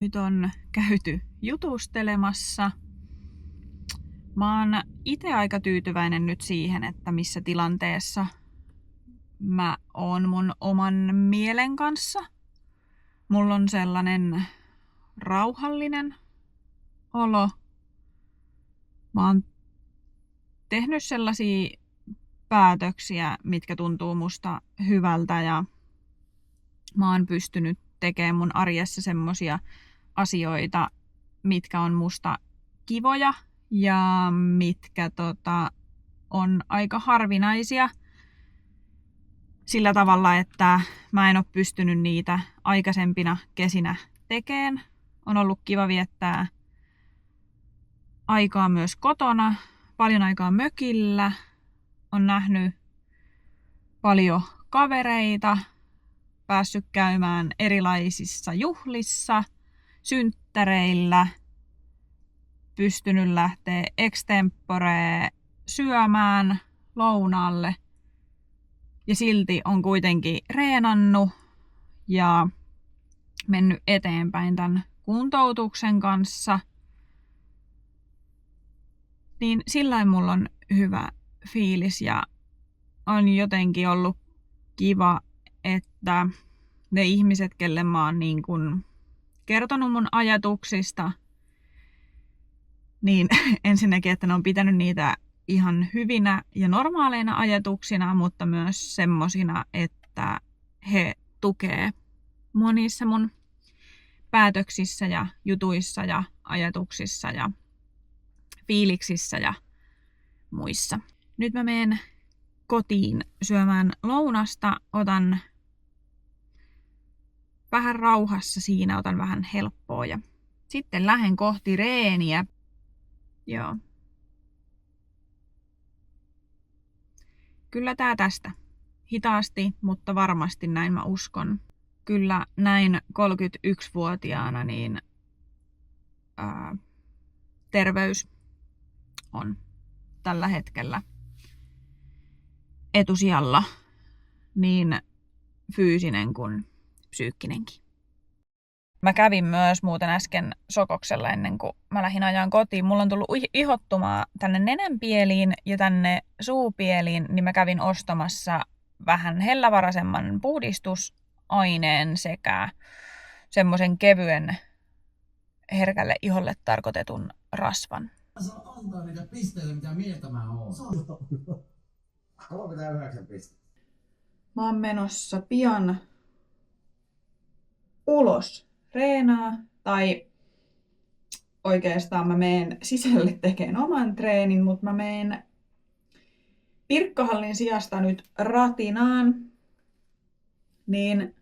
Nyt on käyty jutustelemassa. Mä oon itse aika tyytyväinen nyt siihen, että missä tilanteessa mä oon mun oman mielen kanssa. Mulla on sellainen rauhallinen olo. Mä oon tehnyt sellaisia päätöksiä, mitkä tuntuu musta hyvältä ja mä oon pystynyt tekemään mun arjessa semmosia asioita, mitkä on musta kivoja ja mitkä on aika harvinaisia sillä tavalla, että mä en ole pystynyt niitä aikaisempina kesinä tekemään. On ollut kiva viettää aikaa myös kotona, paljon aikaa mökillä, on nähnyt paljon kavereita, päässyt käymään erilaisissa juhlissa, synttäreillä, pystynyt lähteä extemporee syömään lounaalle ja silti on kuitenkin reenannut ja mennyt eteenpäin tämän kuntoutuksen kanssa. Niin sillain mulla on hyvä fiilis ja on jotenkin ollut kiva, että ne ihmiset, kelle mä oon niin kun kertonut mun ajatuksista, niin ensinnäkin, että ne on pitänyt niitä ihan hyvinä ja normaaleina ajatuksina, mutta myös semmosina, että he tukee monissa mun päätöksissä ja jutuissa ja ajatuksissa ja fiiliksissä ja muissa. Nyt mä menen kotiin syömään lounasta, otan vähän rauhassa siinä, otan vähän helppoa ja sitten lähden kohti reeniä. Joo. Kyllä tää tästä. Hitaasti, mutta varmasti näin mä uskon. Kyllä näin 31-vuotiaana niin terveys on tällä hetkellä etusijalla niin fyysinen kuin psyykkinenkin. Mä kävin myös muuten äsken Sokoksella ennen kuin mä lähdin ajaan kotiin. Mulla on tullut ihottumaa tänne nenänpieliin ja tänne suupieliin, niin mä kävin ostamassa vähän hellävaraisemman puhdistusaineen sekä semmoisen kevyen herkälle iholle tarkoitetun rasvan. Saa antaa niitä pisteitä, mitä mieltä mä oon. 39 pistettä. Mä oon menossa pian ulos treenaa, tai oikeastaan mä menen sisälle tekemään oman treenin, mutta mä menen Pirkkahallin sijasta nyt Ratinaan. Niin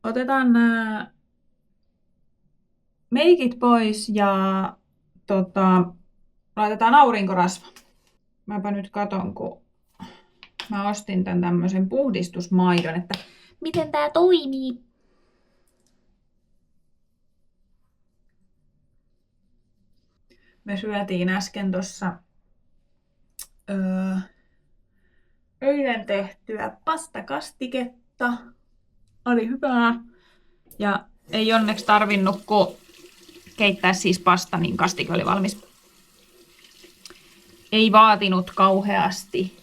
otetaan nämä meikit pois ja laitetaan aurinkorasva. Mäpä nyt katon, kun mä ostin tän tämmösen puhdistusmaidon, että miten tää toimii. Me syötiin äsken tossa eilen tehtyä pastakastiketta. Oli hyvää. Ja ei onneksi tarvinnut kun keittää siis pasta, niin kastike oli valmis. Ei vaatinut kauheasti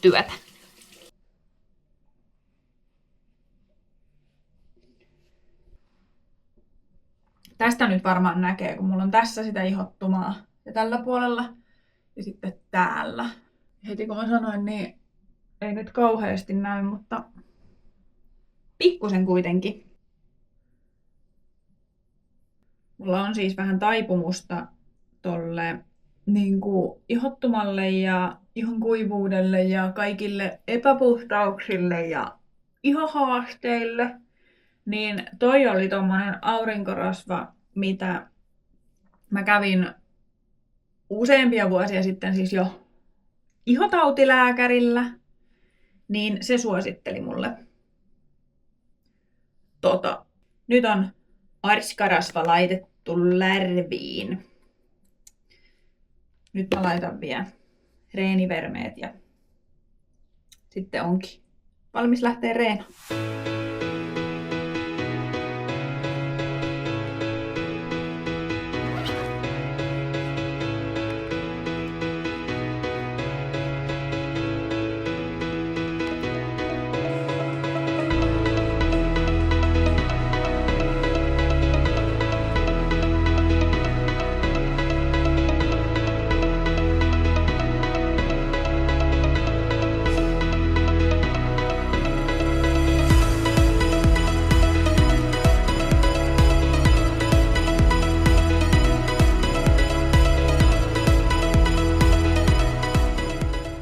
työtä. Tästä nyt varmaan näkee, kun mulla on tässä sitä ihottumaa ja tällä puolella ja sitten täällä. Heti kun mä sanoin, niin ei nyt kauheasti näy, mutta pikkusen kuitenkin. Mulla on siis vähän taipumusta tolle niin kuin ihottumalle ja ihon kuivuudelle ja kaikille epäpuhtauksille ja ihohaasteille. Niin toi oli tommonen aurinkorasva, mitä mä kävin useampia vuosia sitten siis jo ihotautilääkärillä, niin se suositteli mulle. Nyt on arskarasva laitettu lärviin. Nyt mä laitan vielä reenivermeet ja sitten onkin Valmis lähtee Reena.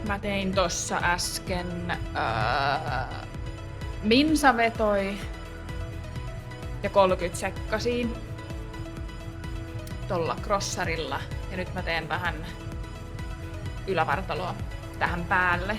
Mä tein tossa äsken Minsa vetoi ja 30 sekkasiin tolla crossarilla ja nyt mä teen vähän ylävartaloa tähän päälle.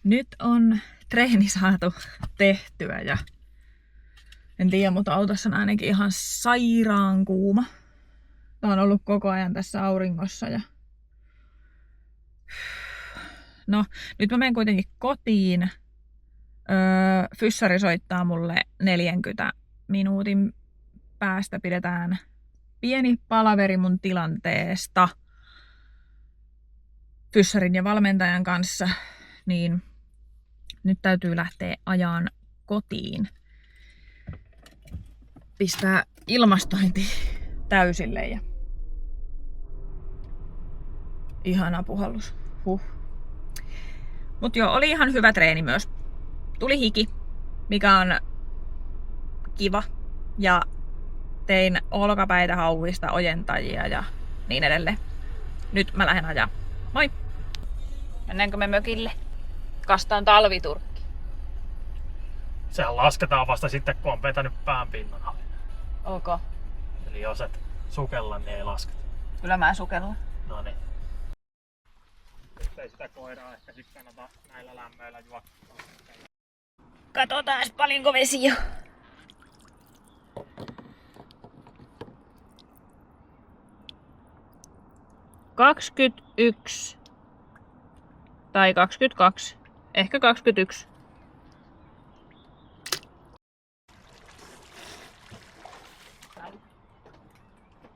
Nyt on treeni saatu tehtyä ja en tiedä, mutta autossa on ainakin ihan sairaan kuuma. Tää on ollut koko ajan tässä auringossa ja no, nyt mä menen kuitenkin kotiin. Fyssari soittaa mulle 40 minuutin päästä. Pidetään pieni palaveri mun tilanteesta fyssarin ja valmentajan kanssa. Niin nyt täytyy lähteä ajaan kotiin. Pistää ilmastointi täysille ja ihana puhallus. Mut joo, oli ihan hyvä treeni myös. Tuli hiki, mikä on kiva. Ja tein olkapäitä hauista, ojentajia ja niin edelleen. Nyt mä lähden ajaa. Moi! Mennäänkö me mökille? Kastaan talviturkki. Sehän lasketaan vasta sitten, kun on vetänyt pään pinnan alle. Ok. Eli jos et sukella, niin ei lasketa. Kyllä mä sukellan. No niin. Ei sitä koiraa ehkä sit kannata näillä lämmöillä juoksulla. Katsotaan paljonko vesi on. ...21 tai 22, ehkä 21.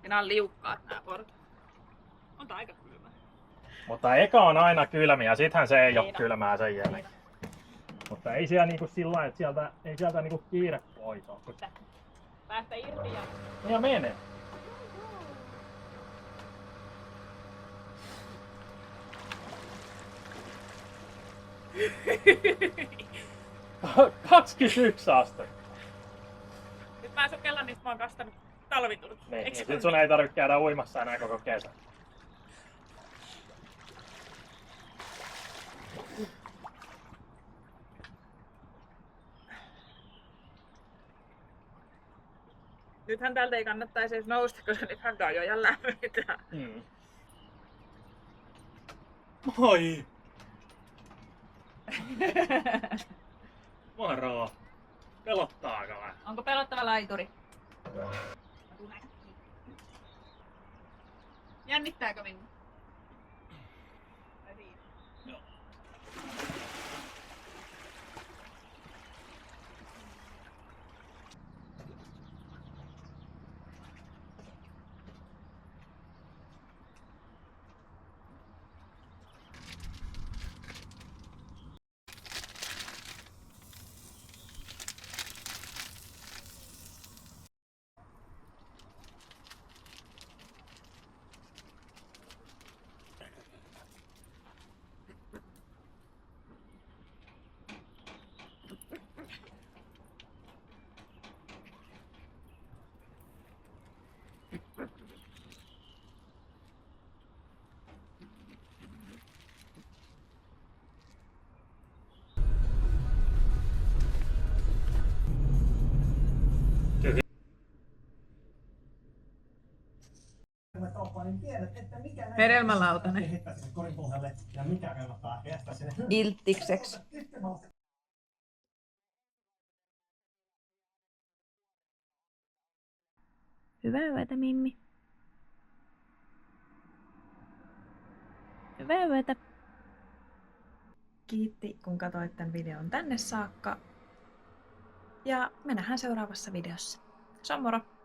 Ja nää on liukkaat nää portaat. On tää aika kylmä. Mutta eka on aina kylmiä, sittenhän se ei ole Niin on. kylmää sen jälkeen. Mutta ei siellä niinku sillä lailla, että ei sieltä niinku kiire pois ole. Päästä irti ja... Ja mene. — 21 astetta. Nyt mä sukellan, niin mä oon kastanut talvitullut. Niin, Eiks sit sun ei tarvitse käydä uimassa enää koko kesä. Nythän täältä ei kannattaisi edes nousta, koska nythän tää on jo ihan lämmintä. Mm. Moi! Moro! Pelottaako vähän? Onko pelottava laituri? Jännittääkö minua? Joo. Hedelmälautanen. Ilttikseksi. Hyvää yötä, Mimmi. Hyvää yötä. Kiitti, kun katsoit tämän videon tänne saakka. Ja me nähdään seuraavassa videossa. Se on moro!